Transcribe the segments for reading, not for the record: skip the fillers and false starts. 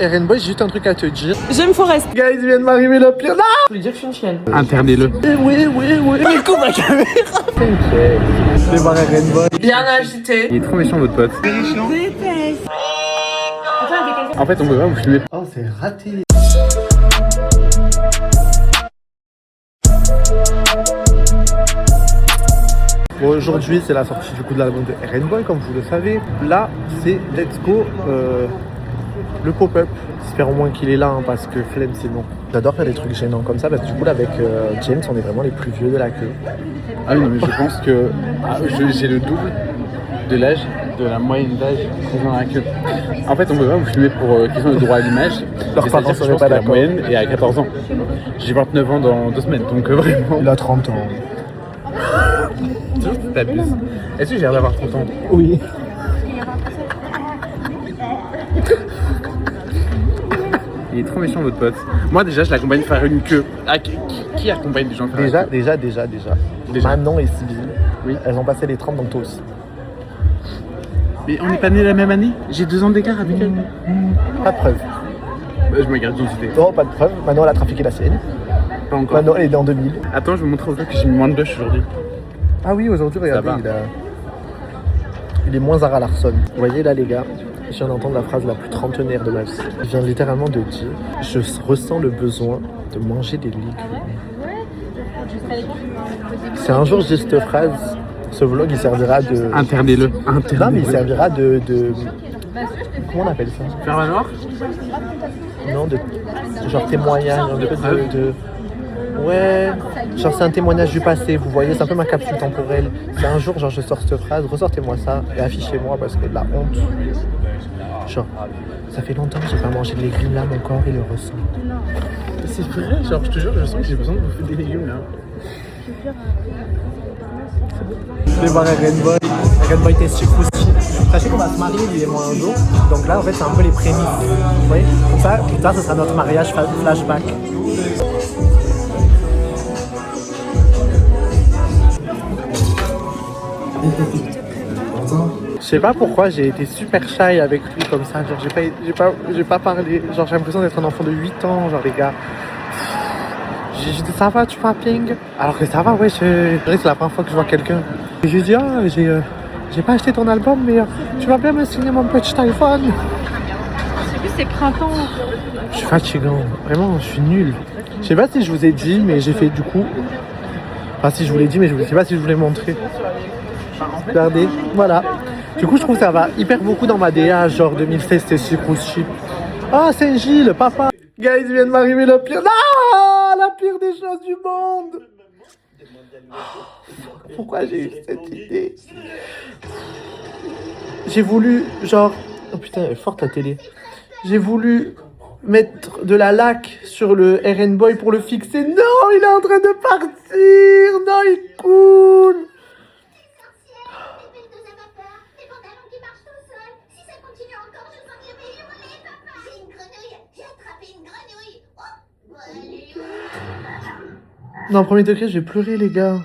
Eren Boy, j'ai juste un truc à te dire. J'aime Forest. Guys, il vient de m'arriver le pire. Non, Je voulais dire que je suis une chienne. Interdis-le. oui. Mais coupe la caméra. T'inquiète. Je vais voir Eren Boy. Bien agité. Il est trop méchant, votre pote. Déteste. En fait, on peut pas vous filmer. Oh, c'est raté. Bon, aujourd'hui, c'est la sortie du coup de l'album de Eren Boy, comme vous le savez. Là, c'est Let's Go, le pop-up. J'espère au moins qu'il est là, hein, parce que flemme, c'est bon. J'adore faire des trucs gênants comme ça, parce que du coup, là, avec James, on est vraiment les plus vieux de la queue. Ah oui, mais je pense que j'ai le double de l'âge, de la moyenne d'âge qu'on a la queue. En fait, on peut pas vous filmer pour qu'ils ont le droit à l'image. Leurs parents C'est-à-dire que je seraient pense pas que la d'accord. moyenne est à 14 ans. J'ai 29 ans dans 2 semaines, donc vraiment. Il a 30 ans. Toujours, tu t'abuses. Est-ce que j'ai l'air d'avoir 30 ans? Oui. Il est trop méchant, votre pote. Moi, déjà, je l'accompagne faire une queue. Ah, qui accompagne des gens faire Déjà. une queue? Manon et Sybille, Oui. elles ont passé les 30, donc toi aussi. Mais on n'est pas nés la même année? J'ai 2 ans d'écart avec elle. Pas de preuve. Je me garde d'identité. Non, pas de preuve. Manon, elle a trafiqué la sienne. Pas encore. Manon, elle est née en 2000. Attends, je vais vous montrer au gars que j'ai mis moins de blush aujourd'hui. Ah oui, aujourd'hui, regardez, va. il est moins Zara Larsson. Vous voyez là, les gars, je viens d'entendre la phrase la plus trentenaire de ma vie. Il vient littéralement de dire « Je ressens le besoin de manger des légumes ». Si un jour je dis cette phrase, ce vlog, il servira de... Interdis-le. Non, mais il servira de... Comment on appelle ça? Faire valoir? Non, de... Genre témoignage, un peu de... Ouais, genre c'est un témoignage du passé, vous voyez, c'est un peu ma capsule temporelle. Si un jour, genre je sors cette phrase, ressortez-moi ça et affichez-moi parce que de la honte. Genre, ça fait longtemps que j'ai pas mangé de légumes, là mon corps il le ressent. C'est vrai, genre je te jure, je sens que j'ai besoin de bouffer des légumes là. Je vais voir Eren Boy. Eren Boy Tasty Krusty. Sachez qu'on va se marier lui et moi un jour. Donc là en fait c'est un peu les prémices. Vous voyez? Comme ça, plus tard, ce sera notre mariage flashback. Je sais pas pourquoi j'ai été super shy avec lui comme ça, genre j'ai pas parlé, genre j'ai l'impression d'être un enfant de 8 ans, genre les gars. J'ai dit ça va, tu vas ping? Alors que ça va, ouais, c'est la première fois que je vois quelqu'un. Et j'ai dit ah j'ai pas acheté ton album mais tu vas bien me signer mon petit iPhone. C'est plus c'est printemps. Je suis fatigant, vraiment je suis nul. Je sais pas si je vous ai dit mais j'ai fait du coup. Enfin si je vous l'ai dit mais je sais pas si je vous l'ai montré. Regardez, voilà. Du coup, je trouve que ça va hyper beaucoup dans ma DA, genre 2016, c'était si cruise ship. Ah, Saint-Gilles, papa. Guys, il vient de m'arriver le pire. Ah, la pire des choses du monde. Pourquoi j'ai eu cette idée? J'ai voulu, genre... Oh putain, elle est forte la télé. J'ai voulu mettre de la laque sur le Eren Boy pour le fixer. Non, il est en train de partir. Non, il coule. Non, premier degré, je vais pleurer, les gars.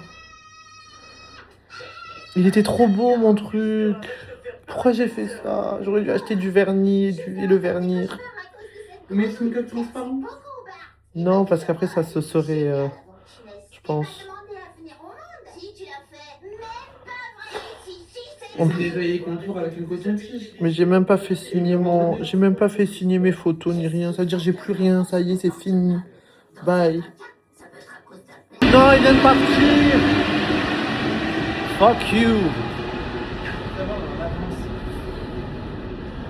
Il était trop beau, mon truc. Pourquoi j'ai fait ça? J'aurais dû acheter du vernis et le vernir. Mais c'est une coque transparente. Non, parce qu'après, ça se serait... je pense. On peut nettoyer les contours avec une coton-tige. Mais j'ai même pas fait signer j'ai même pas fait signer mes photos ni rien. Ça veut dire que j'ai plus rien. Ça y est, c'est fini. Bye. Non, il vient de partir. Fuck you.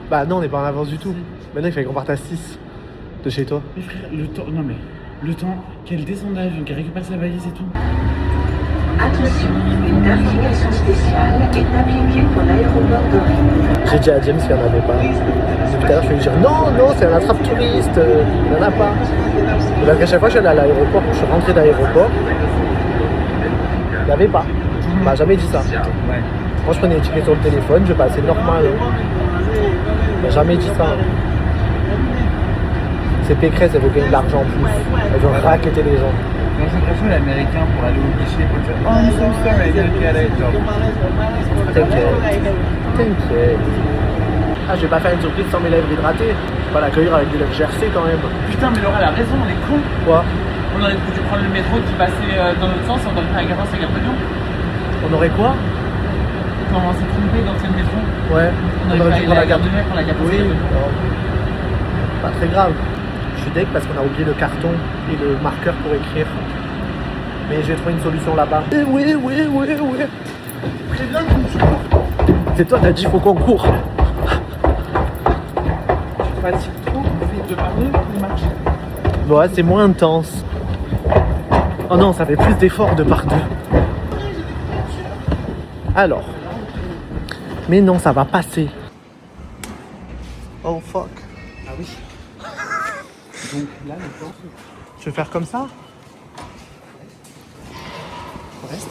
Bah non, on n'est pas en avance du tout. Maintenant, il fallait qu'on parte à 6 de chez toi. Mais frère, le temps... Non mais... Le temps qu'elle descende dans l'avion, qu'elle récupère sa valise et tout. Attention, une destination spéciale est appliquée pour l'aéroport d'Orly. J'ai dit à James qu'il n'y en avait pas. Depuis tout à l'heure, je vais lui dire non, c'est un attrape-touriste, il n'y en a pas. Et parce qu'à chaque fois que je suis allé à l'aéroport, je suis rentré d'aéroport, il n'y avait pas. Il m'a jamais dit ça. Moi, je prenais les tickets sur le téléphone, je passais normal. Il m'a jamais dit ça. C'est Pécresse, elle veut gagner de l'argent en plus. Elle veut racketter les gens. J'ai l'impression que l'américain pour aller au guichet pour dire oh I'm so sorry, I didn't get it. T'inquiète. Ah, je vais pas faire une surprise sans mes lèvres hydratées. Je vais pas l'accueillir avec des lèvres gercées quand même. Putain, mais Laura, elle a raison, on est con. Quoi? On aurait dû prendre le métro qui passait dans l'autre sens, on aurait pris la gare à Gare de Lyon. On aurait quoi? Comment on s'est trompé dans le métro? Ouais. On aurait pris la gare de Lyon, on la gare de Oui. Lyon. Non. Pas très grave. Je suis deg parce qu'on a oublié le carton et le marqueur pour écrire. Mais j'ai trouvé une solution là-bas. Eh oui. Très bien, c'est toi, t'as dit faut qu'on court. Fatigue trop, de parler, de marcher. Ouais, c'est moins intense. Oh non, ça fait plus d'efforts de par deux. Alors. Mais non, ça va passer. Oh fuck. Ah oui. Donc là, maintenant. Je vais faire comme ça? Reste.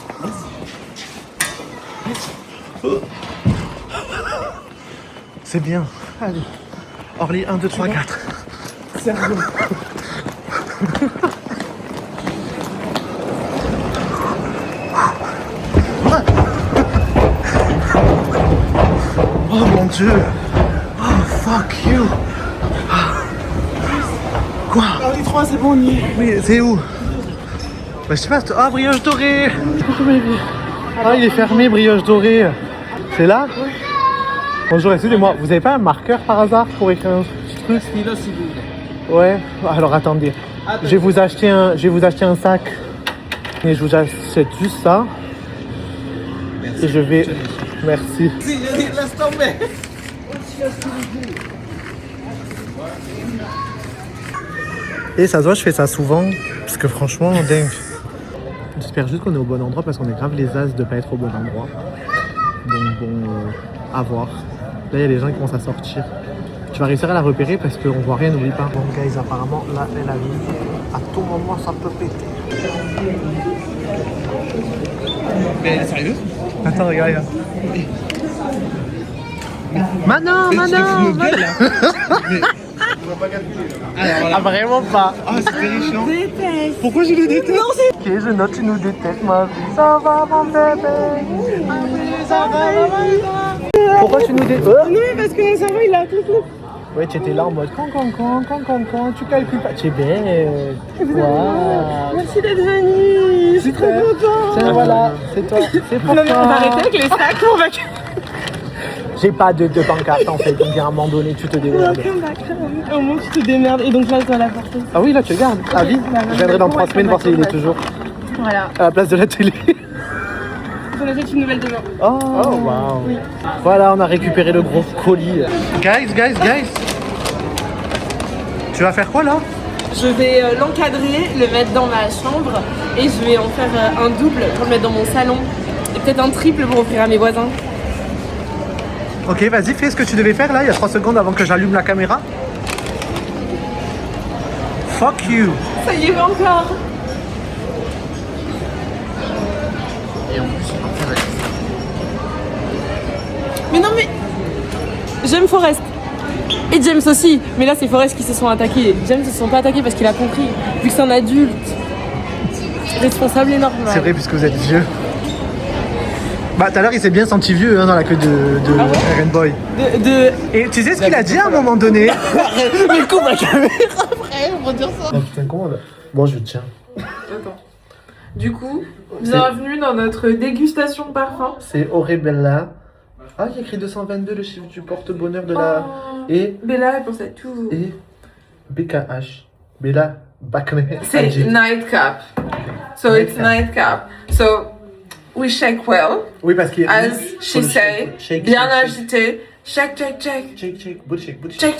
C'est bien. Allez. Orly, 1, 2, 3, 4. Cerveau. Oh mon dieu. Oh fuck you. Quoi? Orly 3, c'est bon, on y est. Mais c'est où? Bah je sais pas. Ah, brioche dorée. Ah, il est fermé, brioche dorée. C'est là? Oui. Bonjour, excusez-moi, vous avez pas un marqueur par hasard pour écrire un truc? Stylo, si vous voulez. Ouais, alors attendez. Je vais vous acheter un sac. Et je vous achète juste ça. Merci. Et je vais... Merci. Laisse tomber. Et ça se voit, je fais ça souvent. Parce que franchement, dingue. J'espère juste qu'on est au bon endroit parce qu'on est grave les as de pas être au bon endroit. Donc bon, à voir. Là, il y a des gens qui commencent à sortir. Tu vas réussir à la repérer parce qu'on voit rien, n'oublie pas. Bon, guys, apparemment, là, elle a vu. À tout moment, ça peut péter. Mais sérieux? Attends, regarde. Manon. Ah, vraiment pas. Ah, c'est terrifiant. Déteste. Pourquoi je le déteste? Ok, je note, tu nous détestes, ma vie. Ça va, mon bébé. Ça va. Pourquoi tu nous détestes? Non, mais parce que mon cerveau il a tout. Ouais, tu étais là en mode quand, tu calcules pas. Tu es belle. Wow. Merci d'être venu. Je suis trop contente. Tiens, voilà, c'est toi. C'est pour Non, mais on va toi. arrêter avec les sacs. On va J'ai pas de pancarte en fait, donc à un moment donné, tu te démerdes. Au moins tu te démerdes. Et donc là, je dois la porter. Ah oui, là, tu gardes. Ah oui, je viendrai dans 3 semaines voir s'il est toujours Voilà. à la place de la télé. On achète une nouvelle demain. Oh, wow. Oui. Voilà, on a récupéré le gros colis. Guys. Tu vas faire quoi là? Je vais l'encadrer, le mettre dans ma chambre et je vais en faire un double pour le mettre dans mon salon. Et peut-être un triple pour offrir à mes voisins. Ok, vas-y, fais ce que tu devais faire là, il y a 3 secondes avant que j'allume la caméra. Fuck you. Ça y est, encore. Et en plus, Mais non, mais j'aime Forrest. Et James aussi. Mais là, c'est Forrest qui se sont attaqués. James se sont pas attaqués parce qu'il a compris. Vu que c'est un adulte. Responsable et normal. C'est vrai, puisque vous êtes vieux. Bah, tout à l'heure, il s'est bien senti vieux hein, dans la queue de Ah ouais Aaron Boy. Et tu sais ce qu'il a dit à un moment donné? Mais coupe la caméra après pour dire ça. Oh putain, comment on a... Bon, je tiens. Attends. Du coup, bienvenue dans notre dégustation de parfum. C'est Orebella. Ah, il y a écrit 222, le chiffre du porte-bonheur de la... Et... Bella, elle pense à tout. Et... BKH. Bella Bakne. C'est nightcap. So it's nightcap. So we shake well, Oui, parce qu'il y a... as she say, bien agité. Shake. Shake, booty shake.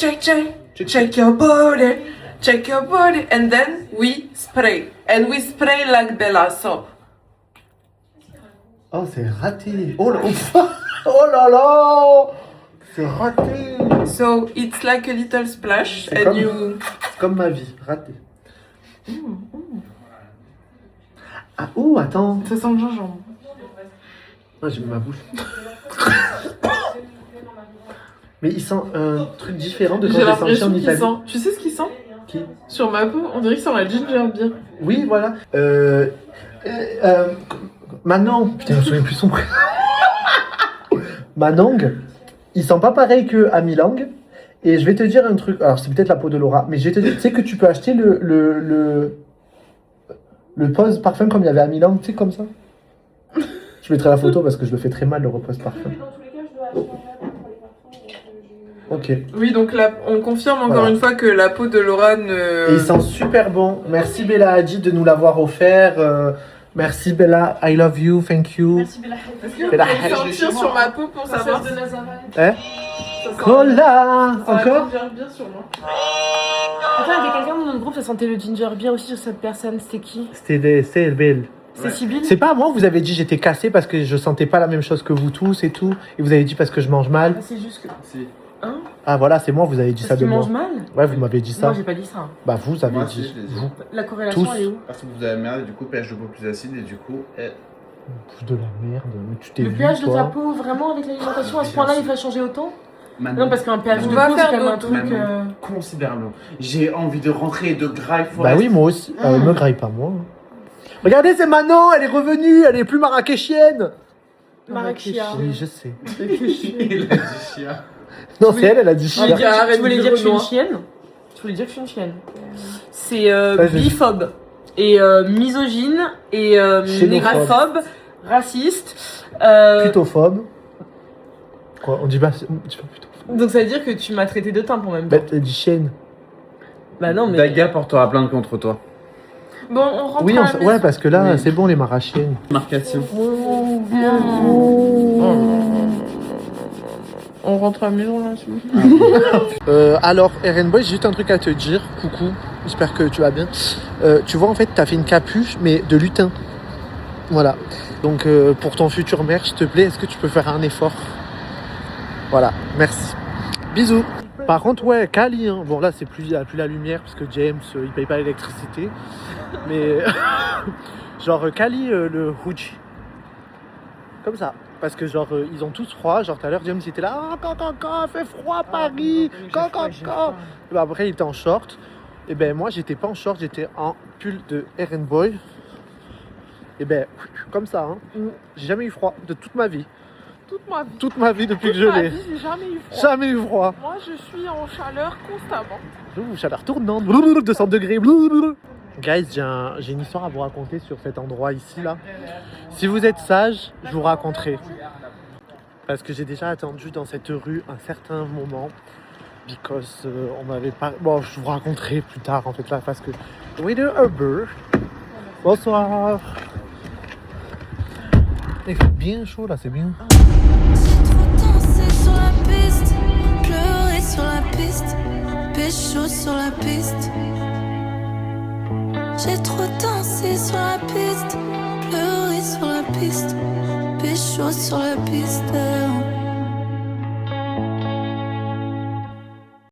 Check your body, and then we spray. And we spray like Bella, so. Oh, c'est raté. Oh là là. C'est raté. So it's like a little splash, C'est and comme- you. C'est comme ma vie, raté. Ah, oh, attends. Ça sent le gingembre. Ah, j'ai mis ma bouche. Mais il sent un truc différent de quand J'ai j'ai senti l'impression en qu'il Italie. sent. Tu sais ce qu'il sent? Qui? Sur ma peau, on dirait qu'il sent la ginger beer. Oui, voilà. Manon. Putain, je me souviens plus son prénom. Manong, il sent pas pareil qu'à Milan. Et je vais te dire un truc. Alors, c'est peut-être la peau de Laura, mais je vais te dire, tu sais que tu peux acheter le pose parfum comme il y avait à Milan, tu sais, comme ça. Je mettrai la photo parce que je le fais très mal, le repose parfum. Ok. Et Oui, donc là, on confirme encore Voilà. une fois que la peau de Laura ne. il sent super bon. Merci Bella Hadid de nous l'avoir offert. Merci Bella, I love you, thank you. Est-ce que vous Bella pouvez Hadid. sentir sur ma peau pour savoir de Hein? Cola encore? Bien sur moi. Attends, il y avait quelqu'un dans notre groupe, ça sentait le ginger beer aussi sur cette personne. C'était qui? C'est belle. C'est Sybille? C'est pas à moi que vous avez dit j'étais cassé parce que je sentais pas la même chose que vous tous et tout. Et vous avez dit parce que je mange mal. Ah, c'est juste que. Si. Hein? Ah voilà, c'est moi, vous avez dit Parce ça de qu'il moi. mange mal? Ouais, vous m'avez dit ça. Moi, j'ai pas dit ça. Bah vous avez Moi, dit. si, je l'ai dit. Vous. La corrélation, Tous. elle est où? Parce que vous avez merde, et du coup, pH de peau plus acide, et du coup, De la merde, mais tu t'es Le vu pH de ta toi. peau, vraiment, avec l'alimentation, à ce point-là, il va changer autant? maintenant, Non, parce qu'un pH de On peau, va c'est quand même un truc. Maintenant, considérablement. J'ai envie de rentrer de grave. Bah oui, moi aussi. Me graille pas moi. Regardez, c'est Manon, elle est revenue, elle est plus marrakeshienne. Marrakechia. Oui, je sais. Il a dit chien. Non, c'est elle a dit Tu voulais chien. dire, Arrête tu voulais de dire que je suis une Renoir. chienne? Tu voulais dire que je suis une chienne. C'est Ouais, je- biphobe et misogyne et Xénophobe. négrophobe, raciste. Putophobe. Quoi, on dit pas putophobe. Donc ça veut dire que tu m'as traité de timbre en même temps. Bah, t'as dit chienne. Bah non, mais. Daga portera plainte contre toi. Bon, on rentre Oui, à la maison. ouais, parce que là, Oui. c'est bon les marachiennes. Marcation. On rentre à la maison là, s'il vous plaît. Alors, Eren Boy, j'ai juste un truc à te dire. Coucou, j'espère que tu vas bien. Tu vois, en fait, t'as fait une capuche, mais de lutin. Voilà. Donc, pour ton futur maire, s'il te plaît, est-ce que tu peux faire un effort? Voilà, merci. Bisous. Par contre, ouais, Kali, hein. Bon, là, c'est plus, il n'y a plus la lumière, parce que James, il paye pas l'électricité. Mais, genre, Kali, le Huji. Comme ça. Parce que, genre, ils ont tous froid. Genre, tout à l'heure, James, il était là. Ah, quand, fait froid à Paris. Quand. Et ben, après, il était en short. Et ben, moi, j'étais pas en short, j'étais en pull de Eren Boy. Et ben, comme ça, hein. J'ai jamais eu froid de toute ma vie. Toute ma vie depuis que je l'ai. j'ai jamais eu froid. Jamais eu froid. Moi, je suis en chaleur constamment. Ouh, chaleur tournante. 200 degrés. Blablabla. Guys, j'ai une histoire à vous raconter sur cet endroit ici, là. Si vous êtes sage, je vous raconterai. Parce que j'ai déjà attendu dans cette rue un certain moment. Because on m'avait pas... Bon, je vous raconterai plus tard, en fait, là, parce que... Oui, de Uber. Bonsoir. Il fait bien chaud, là, c'est bien. Danser sur la piste, pleurer sur la piste, pécho sur la piste. J'ai trop dansé sur la piste, pleuré sur la piste, pécho sur la piste.